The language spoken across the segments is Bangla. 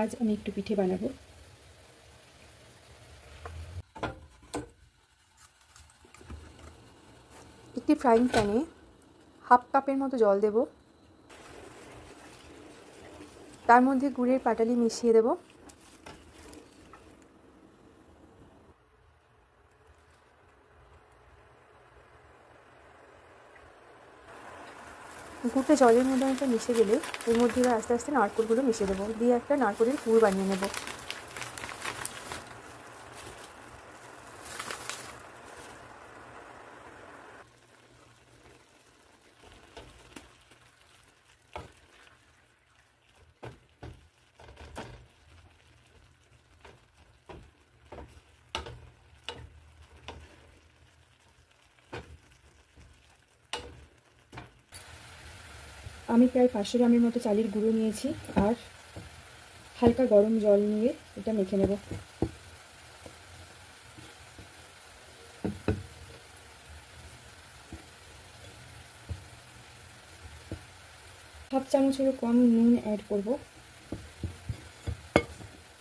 আজ আমি একটু পিঠে বানাবো। একটি ফ্রাইং প্যানে হাফ কাপের মতো জল দেব, তার মধ্যে গুড়ের পাটালি মিশিয়ে দেব। গুড়টা জলের মধ্যে অনেকটা মিশে গেলে এর মধ্যে এবার আস্তে আস্তে নারকেলগুলো মিশিয়ে দেবো, দিয়ে একটা নারকেলের পুর বানিয়ে নেব। আমি প্রায় 500 গ্রামের মতো চালের গুঁড়ো নিয়েছি আর হালকা গরম জল নিয়ে এটা মেখে নেব। হাফ চামচেরও কম নুন অ্যাড করব,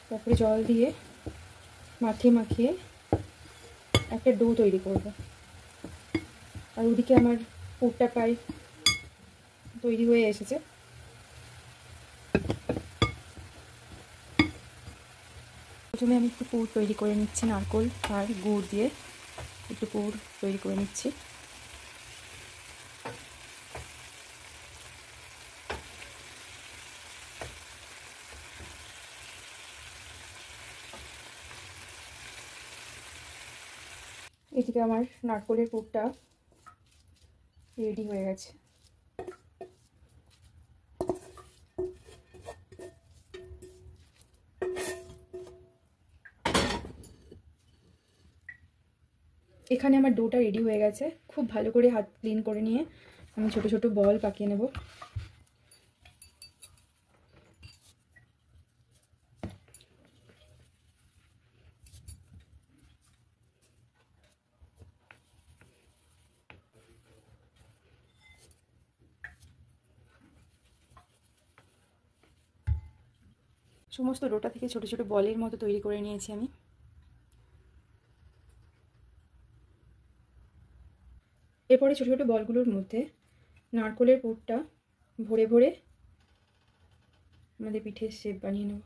তারপরে জল দিয়ে মাখিয়ে মাখিয়ে একটা ডো তৈরি করব। আর ওদিকে আমার পুরটা প্রায় তৈরি হয়ে এসেছে। প্রথমে আমি একটু পুর তৈরি করে নিচ্ছি, নারকেল আর গুড় দিয়ে একটু পুর তৈরি করে নিচ্ছি। এদিকে আমার নারকেলের পুরটা রেডি হয়ে গেছে। এখানে আমার ডোটা রেডি হয়ে গেছে। খুব ভালো করে হাত ক্লিন করে নিয়ে আমি ছোট ছোট বল পাকিয়ে নেব। সমস্ত ডোটা থেকে ছোট ছোট বলের মতো তৈরি করে নিয়েছি আমি। এরপরে ছোট ছোট বলগুলোর মধ্যে নারকেলের পুরটা ভরে ভরে আমাদের পিঠের শেপ বানিয়ে নেব।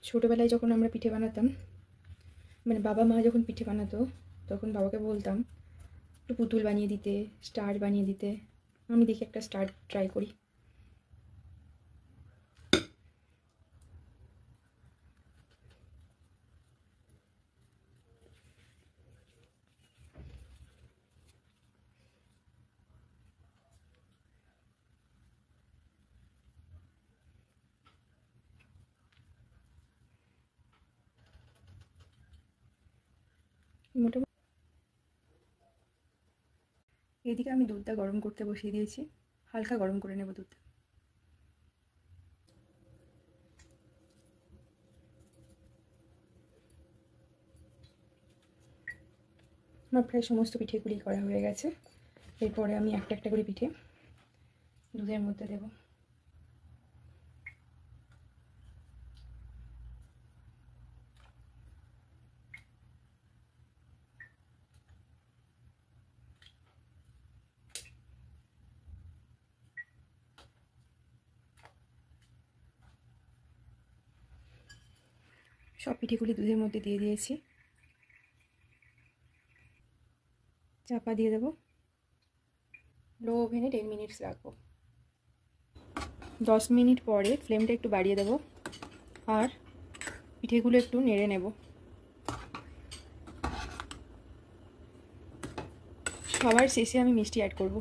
ছোটোবেলায় যখন আমরা পিঠে বানাতাম, মানে বাবা মা যখন পিঠে বানাতো তখন বাবাকে বলতাম একটু পুতুল বানিয়ে দিতে, স্টার বানিয়ে দিতে। আমি দেখি একটা স্টার ট্রাই করি। মোটামুটি এদিকে আমি দুধটা গরম করতে বসিয়ে দিয়েছি, হালকা গরম করে নেব দুধ। আমার প্রায় সমস্ত পিঠেগুলি করা হয়ে গেছে। এরপরে আমি একটা একটা করে পিঠে দুধের মধ্যে দেব। সব পিঠেগুলি দুধের মধ্যে দিয়ে দিয়েছি। চাপা দিয়ে দেবো, লো ওভেনে 10 মিনিটস রাখবো। 10 মিনিট পরে ফ্লেমটা একটু বাড়িয়ে দেবো আর পিঠেগুলো একটু নেড়ে নেব। সবার শেষে আমি মিষ্টি অ্যাড করব।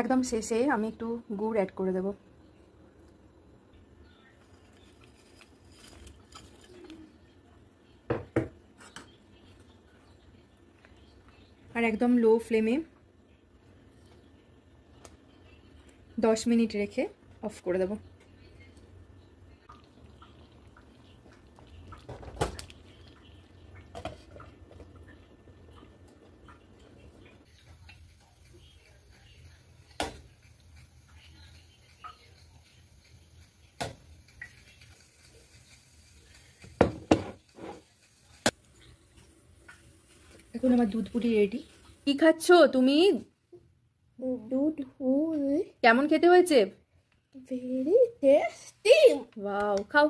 একদম শেষে আমি একটু গুড় অ্যাড করে দেব। আর একদম লো ফ্লেমে 10 মিনিট রেখে অফ করে দেবো। এখন আমার দুধ পুরি রেডি। কি খাচ্ছ তুমি? দুধ পুরি। কেমন খেতে হয়েছে? Very tasty. ওয়াও, খাও।